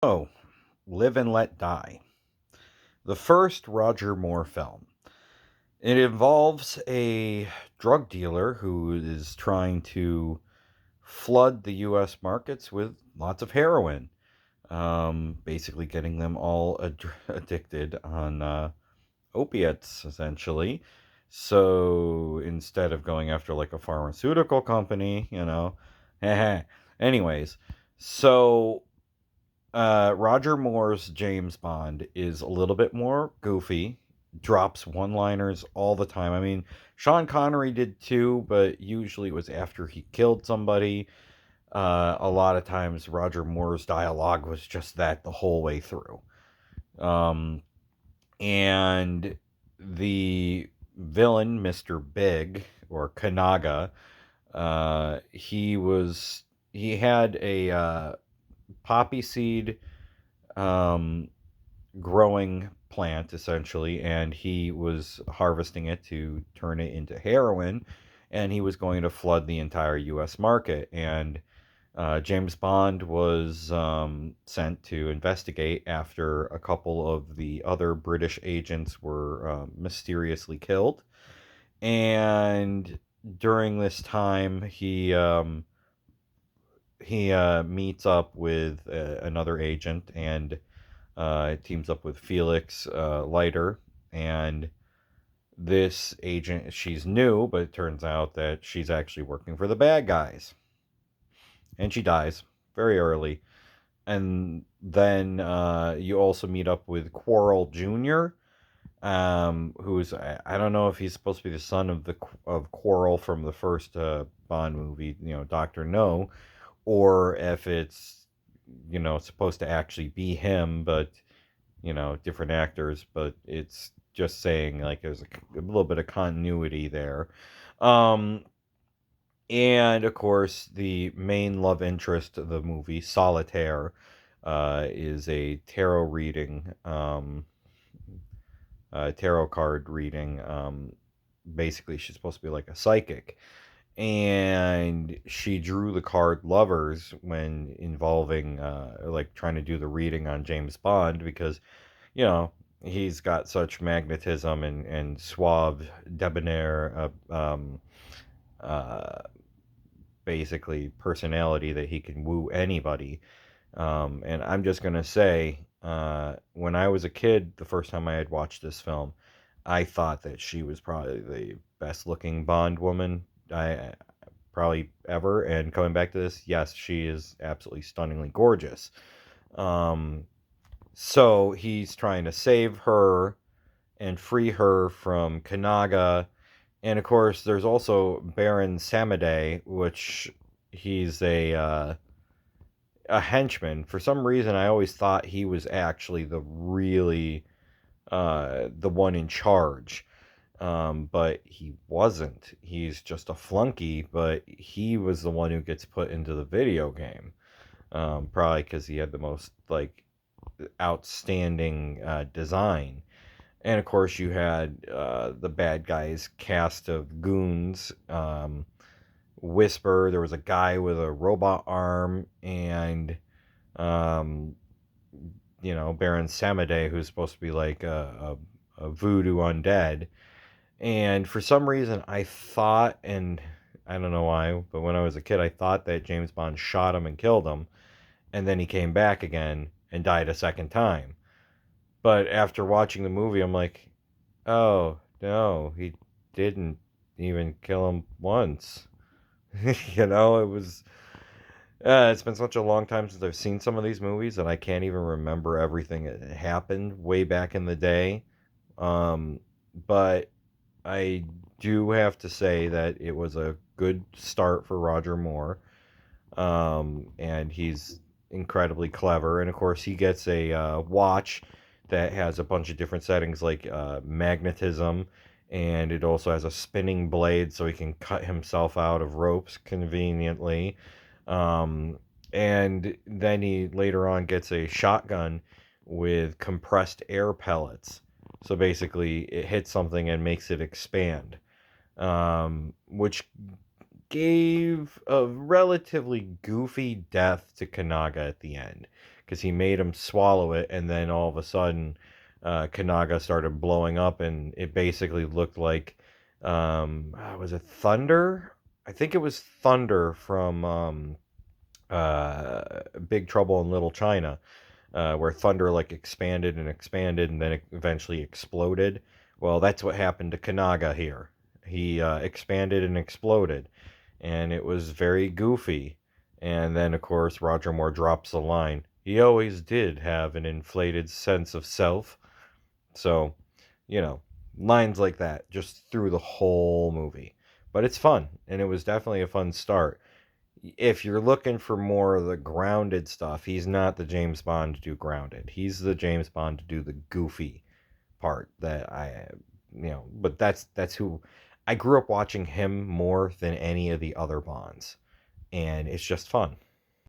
Oh, Live and Let Die, the first Roger Moore film. It involves a drug dealer who is trying to flood the U.S. markets with lots of heroin, basically getting them all addicted on opiates, essentially. So instead of going after like a pharmaceutical company, anyways, so Roger Moore's James Bond is a little bit more goofy, drops one liners all the time. I mean, Sean Connery did too, but usually it was after he killed somebody. A lot of times, Roger Moore's dialogue was just that the whole way through. Um, and the villain, Mr. Big, or Kanaga, he had a poppy seed um, growing plant essentially, and he was harvesting it to turn it into heroin, and he was going to flood the entire U.S. market. And James Bond was sent to investigate after a couple of the other British agents were mysteriously killed. And during this time, he meets up with another agent and teams up with Felix Leiter, and this agent, she's new, but it turns out that she's actually working for the bad guys, and she dies very early. And then you also meet up with Quarrel Jr., who's I don't know if he's supposed to be the son of Quarrel from the first Bond movie, Doctor No, or if it's supposed to actually be him, but different actors, but it's just saying like there's a little bit of continuity there. Um, and of course, the main love interest of the movie, Solitaire, is a tarot card reading. Basically, she's supposed to be like a psychic, and she drew the card Lovers when involving, like trying to do the reading on James Bond because you know, he's got such magnetism and suave, debonair, uh, basically personality that he can woo anybody. And I'm just gonna say, when I was a kid, the first time I had watched this film, I thought that she was probably the best looking Bond woman I probably ever. And coming back to this, yes, she is absolutely stunningly gorgeous. Um, so he's trying to save her and free her from Kanaga. And of course, there's also Baron Samedeh, which he's a henchman. For some reason, I always thought he was actually the one in charge. But he wasn't. He's just a flunky, but he was the one who gets put into the video game. Probably because he had the most like outstanding design. And of course, you had the bad guys cast of goons. Whisper. There was a guy with a robot arm, and um, Baron Samedeh, who's supposed to be like a voodoo undead. And for some reason, I thought, and I don't know why, but when I was a kid, I thought that James Bond shot him and killed him, and then he came back again and died a second time. But after watching the movie, I'm like, oh, no, he didn't even kill him once. It was. It's been such a long time since I've seen some of these movies that I can't even remember everything that happened way back in the day. Um, but I do have to say that it was a good start for Roger Moore. And he's incredibly clever. And of course, he gets a watch that has a bunch of different settings like magnetism, and it also has a spinning blade so he can cut himself out of ropes conveniently. Um, and then he later on gets a shotgun with compressed air pellets. So basically, it hits something and makes it expand, which gave a relatively goofy death to Kanaga at the end. because he made him swallow it, and then all of a sudden, Kanaga started blowing up, and it basically looked like, was it Thunder? I think it was Thunder from Big Trouble in Little China, where Thunder like expanded and then it eventually exploded. Well, that's what happened to Kanaga here. He expanded and exploded, and it was very goofy. And then, of course, Roger Moore drops the line. He always did have an inflated sense of self. So, you know, lines like that just through the whole movie. But it's fun, and it was definitely a fun start. If you're looking for more of the grounded stuff, he's not the James Bond to do grounded. He's the James Bond to do the goofy part that but that's who I grew up watching him more than any of the other Bonds, and it's just fun.